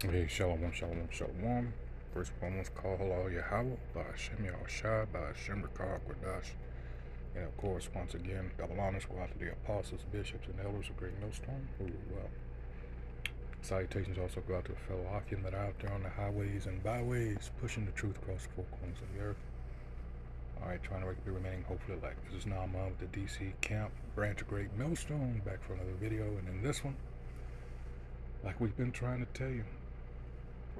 Hey, shalom, shalom, shalom. First and foremost, call halal Yahweh, Ba'ashem Yahushua, Ba'ashem Rakah Kwadash. And of course, once again, double honors go out to the apostles, bishops, and elders of Great Millstone, who well. Salutations also go out to the fellow Akim that are out there on the highways and byways, pushing the truth across the four corners of the earth. Alright, trying to be remaining hopefully elect. This is Naaman with the DC Camp, branch of Great Millstone, back for another video. And in this one, like we've been trying to tell you,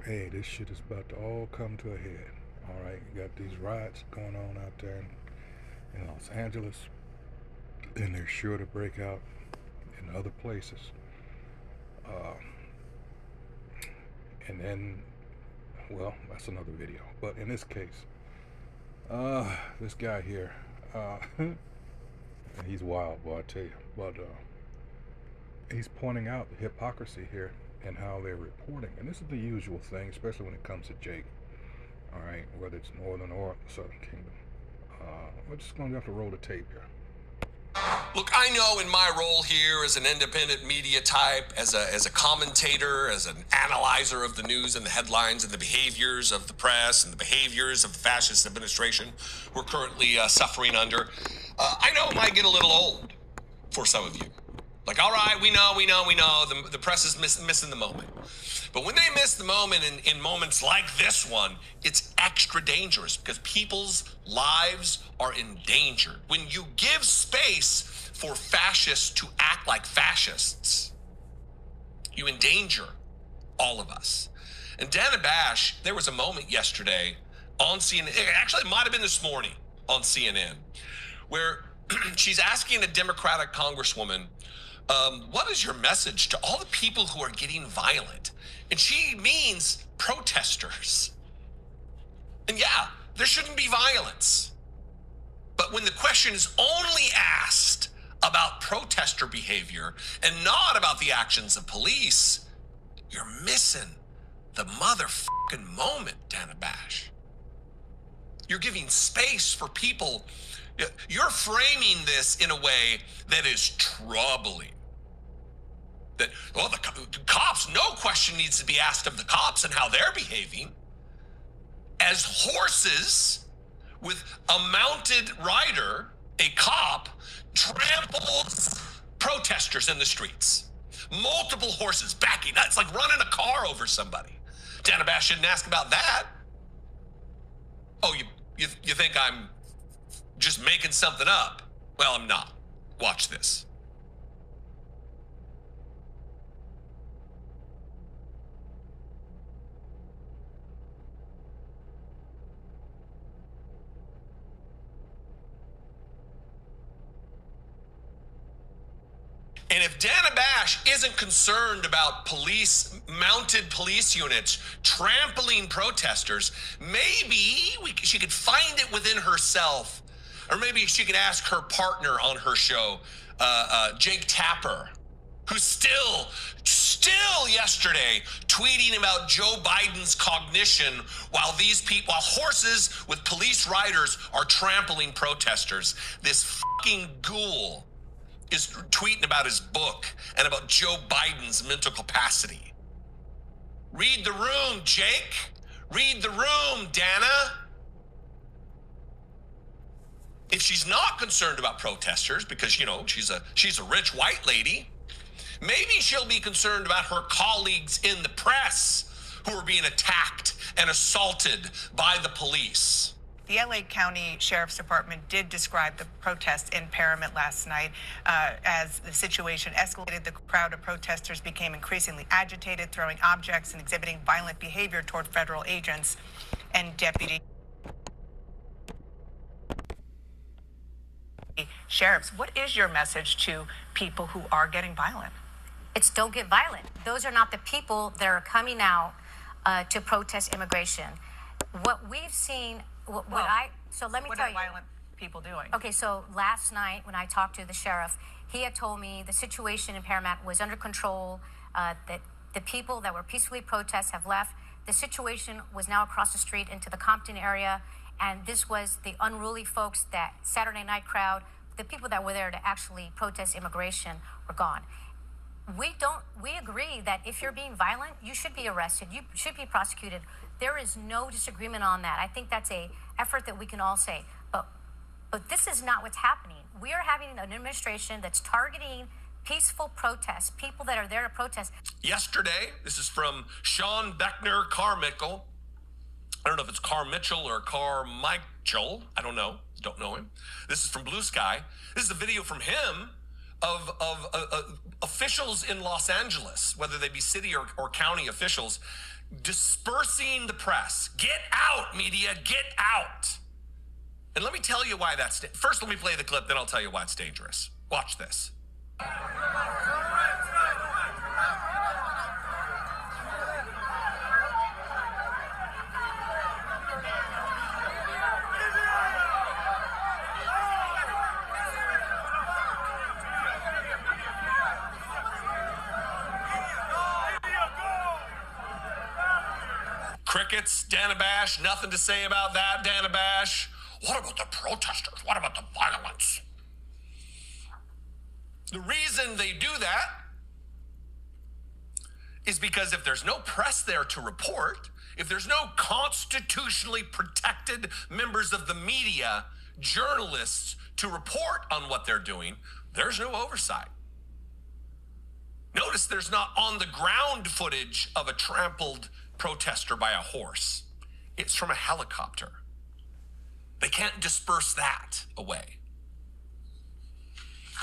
hey, this shit is about to all come to a head. Alright, you got these riots going on out there in Los Angeles, and they're sure to break out in other places. And then, well, that's another video. But in this case, this guy here, he's wild, boy, I tell you. But he's pointing out the hypocrisy here and how they're reporting. And this is the usual thing, especially when it comes to Jake. All right, whether it's Northern or Southern Kingdom. We're just going to have to roll the tape here. Look, I know in my role here as an independent media type, as a commentator, as an analyzer of the news and the headlines and the behaviors of the press and the behaviors of the fascist administration we're currently suffering under, I know it might get a little old for some of you. Like, all right, we know, the press is missing the moment. But when they miss the moment in moments like this one, it's extra dangerous because people's lives are endangered. When you give space for fascists to act like fascists, you endanger all of us. And Dana Bash, there was a moment yesterday on CNN, actually it might have been this morning on CNN, where she's asking a Democratic congresswoman, what is your message to all the people who are getting violent? And she means protesters. And yeah, there shouldn't be violence. But when the question is only asked about protester behavior and not about the actions of police, you're missing the motherfucking moment, Dana Bash. You're giving space for people. You're framing this in a way that is troubling. That, well, the cops, no question needs to be asked of the cops and how they're behaving. As horses with a mounted rider, a cop, tramples protesters in the streets. Multiple horses backing. It's like running a car over somebody. Dana Bash shouldn't ask about that. Oh, you think I'm just making something up? Well, I'm not. Watch this. And if Dana Bash isn't concerned about mounted police units trampling protesters, maybe she could find it within herself. Or maybe she could ask her partner on her show, Jake Tapper, who's still yesterday tweeting about Joe Biden's cognition while horses with police riders are trampling protesters. This fucking ghoul is tweeting about his book and about Joe Biden's mental capacity. Read the room, Jake. Read the room, Dana. If she's not concerned about protesters because, she's a rich white lady, maybe she'll be concerned about her colleagues in the press who are being attacked and assaulted by the police. The LA County Sheriff's Department did describe the protests in Paramount last night as the situation escalated. The crowd of protesters became increasingly agitated, throwing objects and exhibiting violent behavior toward federal agents and deputy sheriffs. What is your message to people who are getting violent? It's don't get violent. Those are not the people that are coming out to protest immigration. What we've seen... So let me tell you. What are violent people doing? Okay, so last night when I talked to the sheriff, he had told me the situation in Paramount was under control, that the people that were peacefully protest have left. The situation was now across the street into the Compton area, and this was the unruly folks, that Saturday night crowd. The people that were there to actually protest immigration were gone. We agree that if you're being violent, you should be arrested. You should be prosecuted. There is no disagreement on that. I think that's a effort that we can all say. But this is not what's happening. We are having an administration that's targeting peaceful protests, people that are there to protest. Yesterday, this is from Sean Beckner Carmichael. I don't know if it's Carmichael or Carmichael. I don't know. Don't know him. This is from Blue Sky. This is a video from him of officials in Los Angeles, whether they be city or county officials, dispersing the press. Get out, media, get out. And let me tell you why that's... First, let me play the clip, then I'll tell you why it's dangerous. Watch this. Crickets, Dana Bash, nothing to say about that, Dana Bash. What about the protesters? What about the violence? The reason they do that is because if there's no press there to report, if there's no constitutionally protected members of the media, journalists to report on what they're doing, there's no oversight. Notice there's not on the ground footage of a trampled protester by a horse. It's from a helicopter. They can't disperse that away.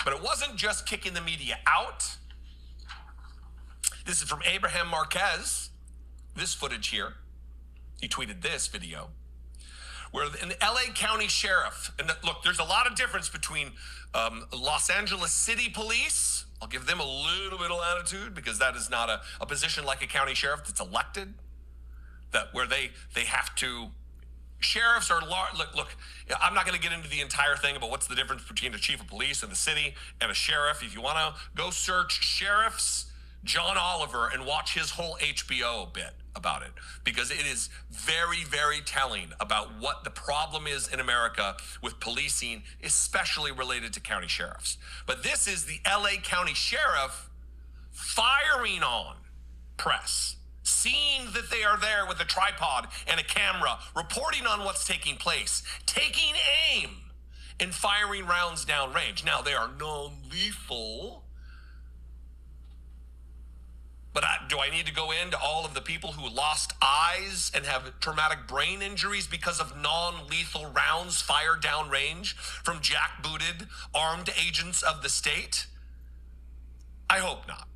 But it wasn't just kicking the media out. This is from Abraham Marquez. This footage here. He tweeted this video. Where an LA County sheriff, and look, there's a lot of difference between Los Angeles City Police. I'll give them a little bit of latitude because that is not a position like a county sheriff that's elected. That where they have to... Sheriffs are look, I'm not going to get into the entire thing about what's the difference between a chief of police in the city and a sheriff. If you want to go search sheriffs, John Oliver, and watch his whole HBO bit about it, because it is very, very telling about what the problem is in America with policing, especially related to county sheriffs. But this is the LA County Sheriff firing on press, seeing that they are there with a tripod and a camera, reporting on what's taking place, taking aim, and firing rounds downrange. Now, they are non-lethal, but do I need to go into all of the people who lost eyes and have traumatic brain injuries because of non-lethal rounds fired downrange from jackbooted armed agents of the state? I hope not.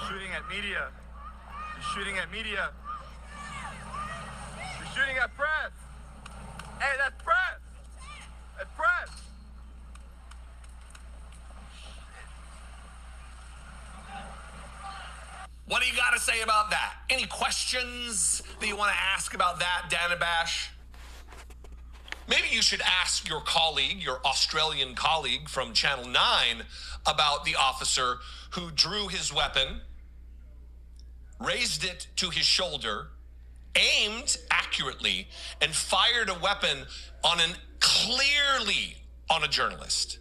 Shooting at media. You're shooting at media. You're shooting at press. Hey, that's press. That's press. What do you got to say about that? Any questions that you want to ask about that, Dana Bash? Maybe you should ask your colleague, your Australian colleague from Channel 9, about the officer who drew his weapon, raised it to his shoulder, aimed accurately, and fired a weapon clearly on a journalist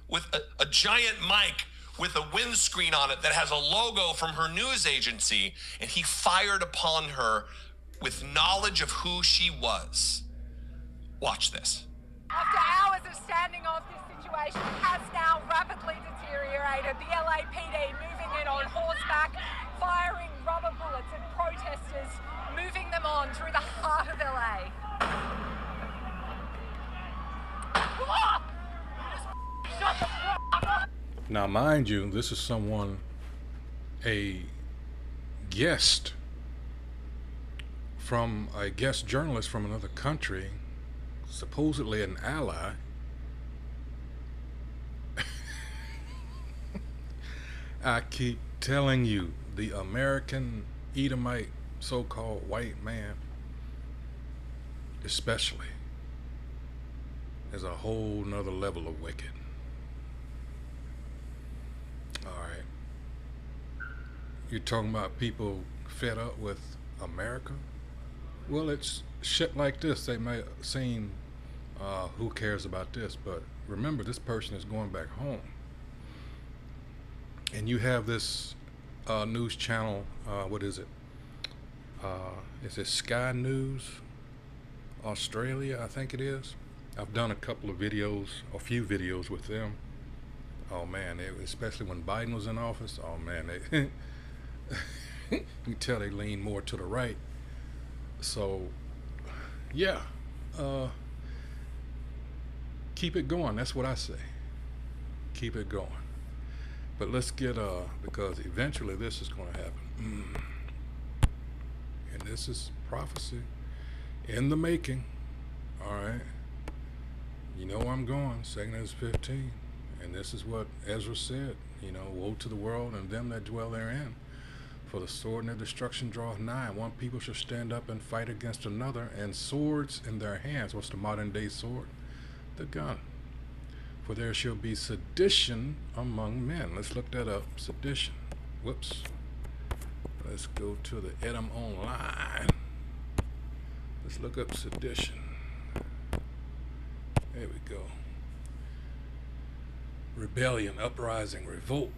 with a giant mic with a windscreen on it that has a logo from her news agency, and he fired upon her with knowledge of who she was. Watch this. After hours of standing off, this situation has now rapidly deteriorated. The LAPD moving in on horseback, firing rubber bullets at protesters, moving them on through the heart of LA. Shut the fuck up! Now, mind you, this is a guest journalist from another country, supposedly an ally. I keep telling you, the American Edomite so-called white man, especially, is a whole nother level of wicked. Alright. You're talking about people fed up with America? Well, it's shit like this they may have seen Who cares about this? But remember, this person is going back home. And you have this news channel, what is it? Is it Sky News Australia, I think it is. I've done a few videos with them. Oh man, especially when Biden was in office, oh man, you can tell they lean more to the right. So, yeah, keep it going. That's what I say. Keep it going. But let's get, because eventually this is going to happen. And this is prophecy in the making. All right. You know where I'm going, 2 Ezra 15. And this is what Ezra said, woe to the world and them that dwell therein. For the sword and their destruction draweth nigh, and one people shall stand up and fight against another, and swords in their hands. What's the modern day sword? The gun. For there shall be sedition among men. Let's look that up. Sedition. Whoops. Let's go to the Edom Online. Let's look up sedition. There we go. Rebellion, uprising, revolt.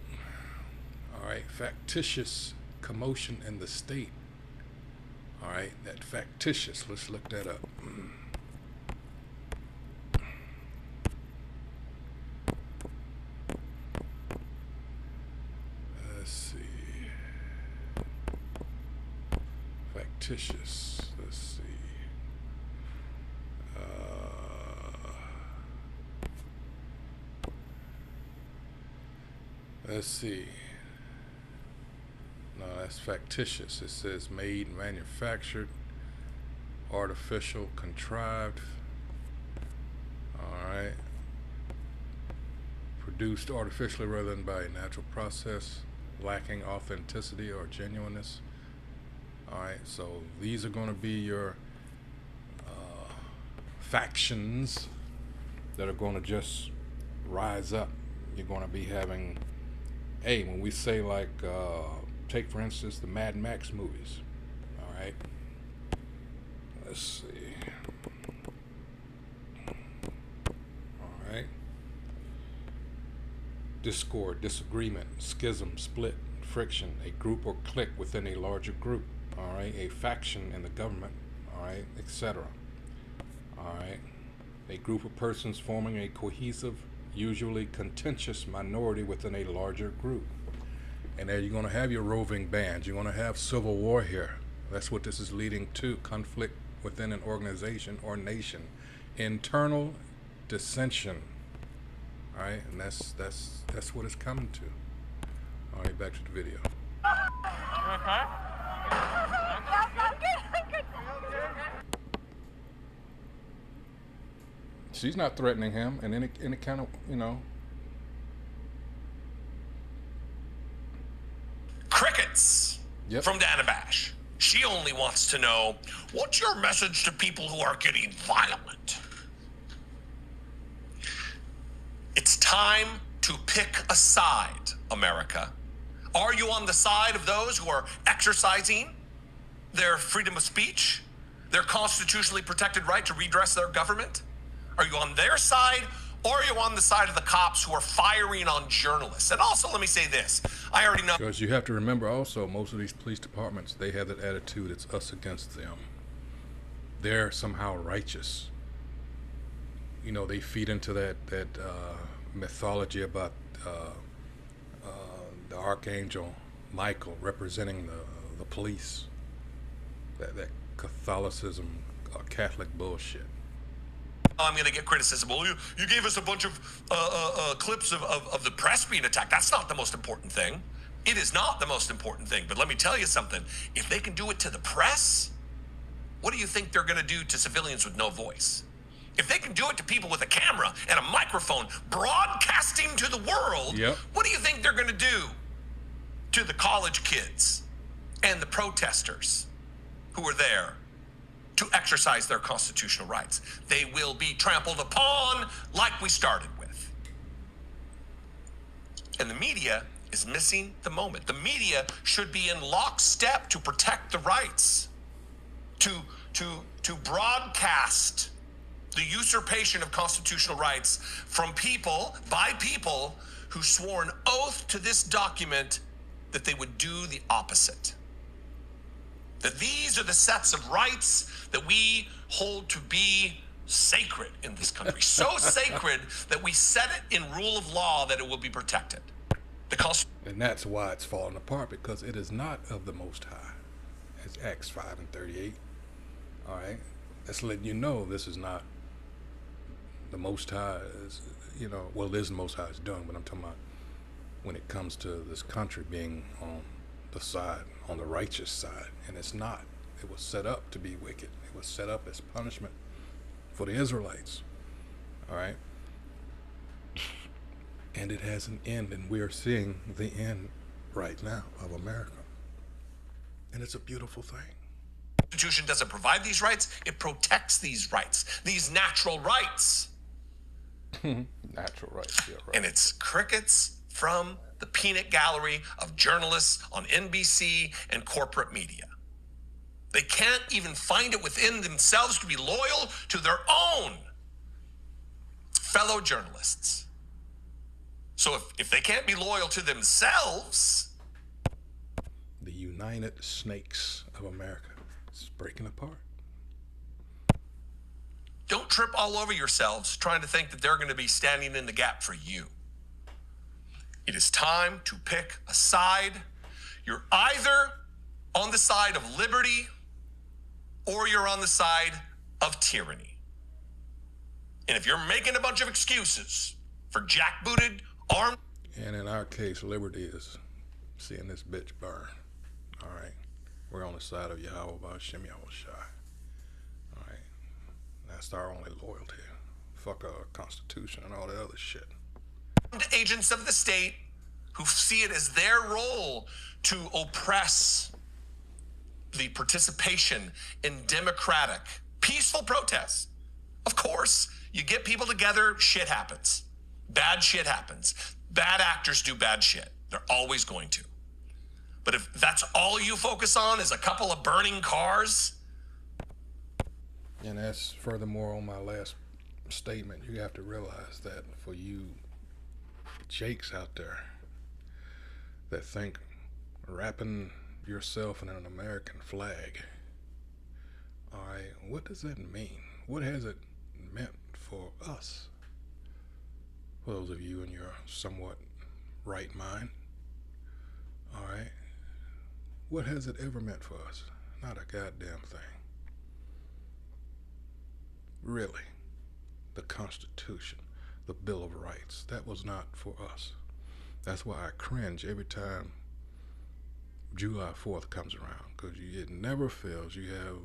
All right, factitious commotion in the state. All right, that factitious. Let's look that up. Let's see. Factitious. Let's see. Let's see. No, that's factitious. It says made, manufactured, artificial, contrived. All right. Produced artificially rather than by a natural process, lacking authenticity or genuineness. All right. So these are going to be your factions that are going to just rise up. You're going to be having, hey, when we say like, take for instance the Mad Max movies, all right? Let's see. All right. Discord, disagreement, schism, split, friction, a group or clique within a larger group, all right? A faction in the government, all right, etc. All right. A group of persons forming a cohesive, usually contentious minority within a larger group. And there you're going to have your roving bands. You're going to have civil war here. That's what this is leading to, conflict within an organization or nation. Internal dissension. All right, and that's what it's coming to. All right, back to the video. She's not threatening him in any kind of, Crickets Yep. from Dana Bash. She only wants to know, what's your message to people who are getting violent? It's time to pick a side, America. Are you on the side of those who are exercising their freedom of speech, their constitutionally protected right to redress their government? Are you on their side, or are you on the side of the cops who are firing on journalists? And also, let me say this. I already know. Because you have to remember also, most of these police departments, they have that attitude, it's us against them. They're somehow righteous. They feed into that mythology about the Archangel Michael representing the police. That Catholicism, Catholic bullshit. I'm going to get criticism. Well, you gave us a bunch of clips of the press being attacked. That's not the most important thing. It is not the most important thing. But let me tell you something. If they can do it to the press, what do you think they're going to do to civilians with no voice? If they can do it to people with a camera and a microphone broadcasting to the world, Yep. What do you think they're going to do to the college kids and the protesters who are there to exercise their constitutional rights? They will be trampled upon like we started with. And the media is missing the moment. The media should be in lockstep to protect the rights, to broadcast The usurpation of constitutional rights from people, by people, who swore an oath to this document that they would do the opposite. That these are the sets of rights that we hold to be sacred in this country. So sacred that we set it in rule of law that it will be protected. And that's why it's falling apart, because it is not of the Most High. It's Acts 5 and 38. All right? That's letting you know this is not the Most High. Well, it is the Most High is doing, but I'm talking about when it comes to this country being on the side, on the righteous side. And it's not. It was set up to be wicked. It was set up as punishment for the Israelites. All right? And it has an end, and we are seeing the end right now of America. And it's a beautiful thing. The Constitution doesn't provide these rights, it protects these rights, these natural rights. Natural rights, yeah, right. And it's crickets from the peanut gallery of journalists on NBC and corporate media. They can't even find it within themselves to be loyal to their own fellow journalists. So if they can't be loyal to themselves... The United Snakes of America is breaking apart. Don't trip all over yourselves trying to think that they're going to be standing in the gap for you. It is time to pick a side. You're either on the side of liberty or you're on the side of tyranny. And if you're making a bunch of excuses for jackbooted, armed... And in our case, liberty is seeing this bitch burn. All right? We're on the side of Yahweh Ba'Shem Yahushai. All right? That's our only loyalty. Fuck our Constitution and all that other shit. Agents of the state who see it as their role to oppress the participation in democratic, peaceful protests. Of course, you get people together, shit happens. Bad shit happens. Bad actors do bad shit. They're always going to. But if that's all you focus on is a couple of burning cars... And that's furthermore on my last statement. You have to realize that for you jakes out there that think wrapping yourself in an American flag, all right, what does that mean? What has it meant for us? For those of you in your somewhat right mind, all right, what has it ever meant for us? Not a goddamn thing. Really, the Constitution, the Bill of Rights, that was not for us. That's why I cringe every time July 4th comes around, because it never fails. You have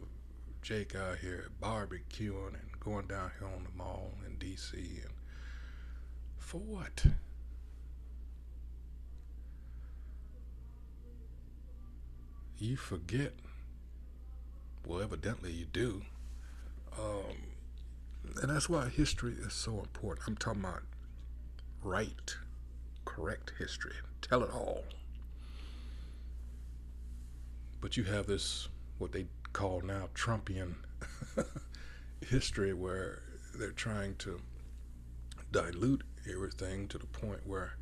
Jake out here barbecuing and going down here on the mall in D.C. and for what? You forget. Well, evidently you do. And that's why history is so important. I'm talking about right, correct history. Tell it all. But you have this, what they call now Trumpian history, where they're trying to dilute everything to the point where,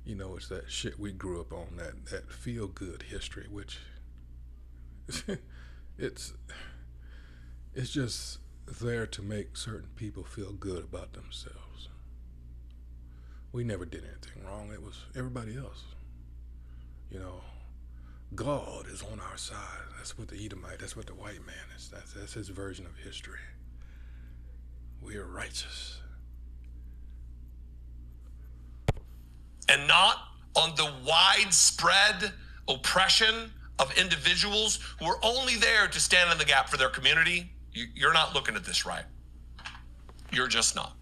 it's that shit we grew up on, that feel-good history, which it's just there to make certain people feel good about themselves. We never did anything wrong. It was everybody else. God is on our side. That's what the Edomite, that's what the white man is. That's his version of history. We are righteous. And not on the widespread oppression of individuals who are only there to stand in the gap for their community. You're not looking at this right. You're just not.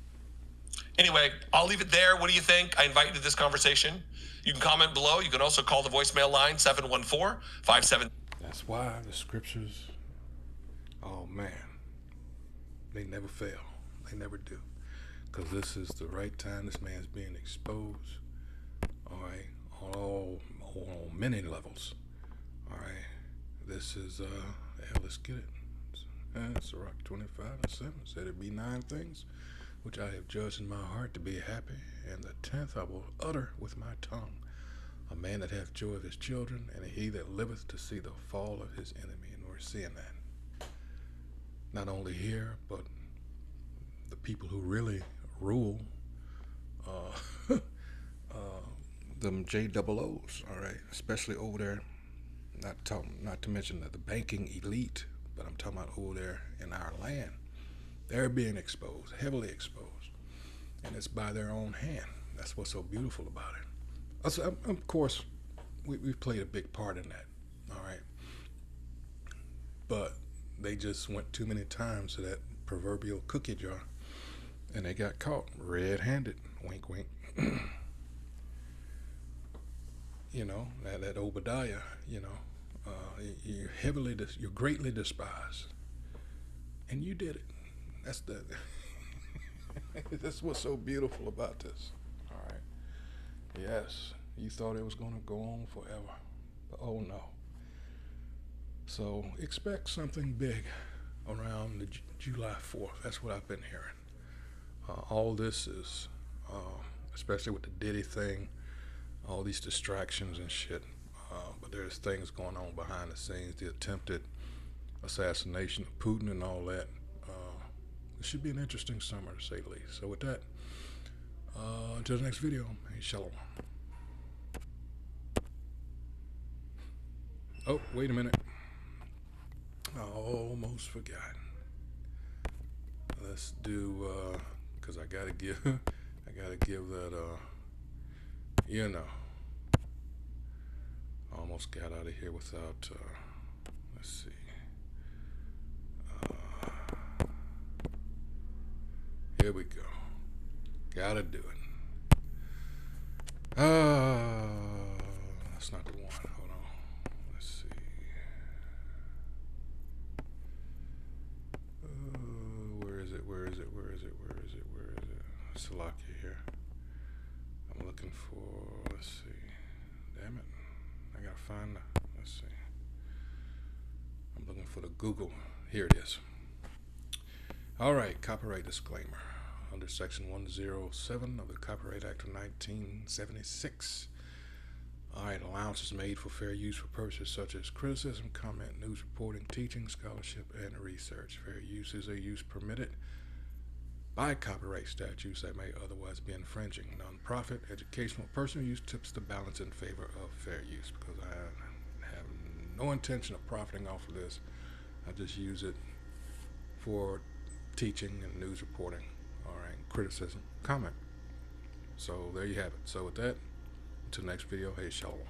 Anyway, I'll leave it there. What do you think? I invite you to this conversation. You can comment below. You can also call the voicemail line, 714-57... That's why the scriptures, oh man, they never fail. They never do. Because this is the right time. This man's being exposed, all right, on many levels. All right, this is, let's get it. Sirach 25:7 said it be 9 things which I have judged in my heart to be happy, and the 10th I will utter with my tongue. A man that hath joy of his children, and he that liveth to see the fall of his enemy. And we're seeing that. Not only here, but the people who really rule, them JOOs, all right, especially over there, not to mention the banking elite, but I'm talking about over there in our land. They're being exposed, heavily exposed, and it's by their own hand. That's what's so beautiful about it. Also, of course, we've played a big part in that, all right, but they just went too many times to that proverbial cookie jar, and they got caught red-handed. Wink, wink. You know, that Obadiah, you know, you're greatly despised, and you did it. That's what's so beautiful about this. All right. Yes, you thought it was going to go on forever, but oh no. So expect something big around the July 4th. That's what I've been hearing. All this is, especially with the Diddy thing, all these distractions and shit. But there's things going on behind the scenes. The attempted assassination of Putin and all that. It should be an interesting summer, to say the least. So with that, until the next video, hey, shalom. Oh, wait a minute. I almost forgot. Let's do, cause I gotta give that, you know, almost got out of here without, let's see. Here we go. Gotta do it. That's not the one. Hold on. Let's see. Where is it? Salakia here. I'm looking for, let's see. Damn it. I gotta find the, let's see. I'm looking for the Google. Here it is. All right, copyright disclaimer. Under Section 107 of the Copyright Act of 1976. All right, allowances made for fair use for purposes such as criticism, comment, news reporting, teaching, scholarship, and research. Fair use is a use permitted by copyright statutes that may otherwise be infringing. Non-profit, educational, personal use tips the balance in favor of fair use, because I have no intention of profiting off of this. I just use it for teaching and news reporting, all right, criticism, comment. So there you have it. So with that, until next video, hey, shalom.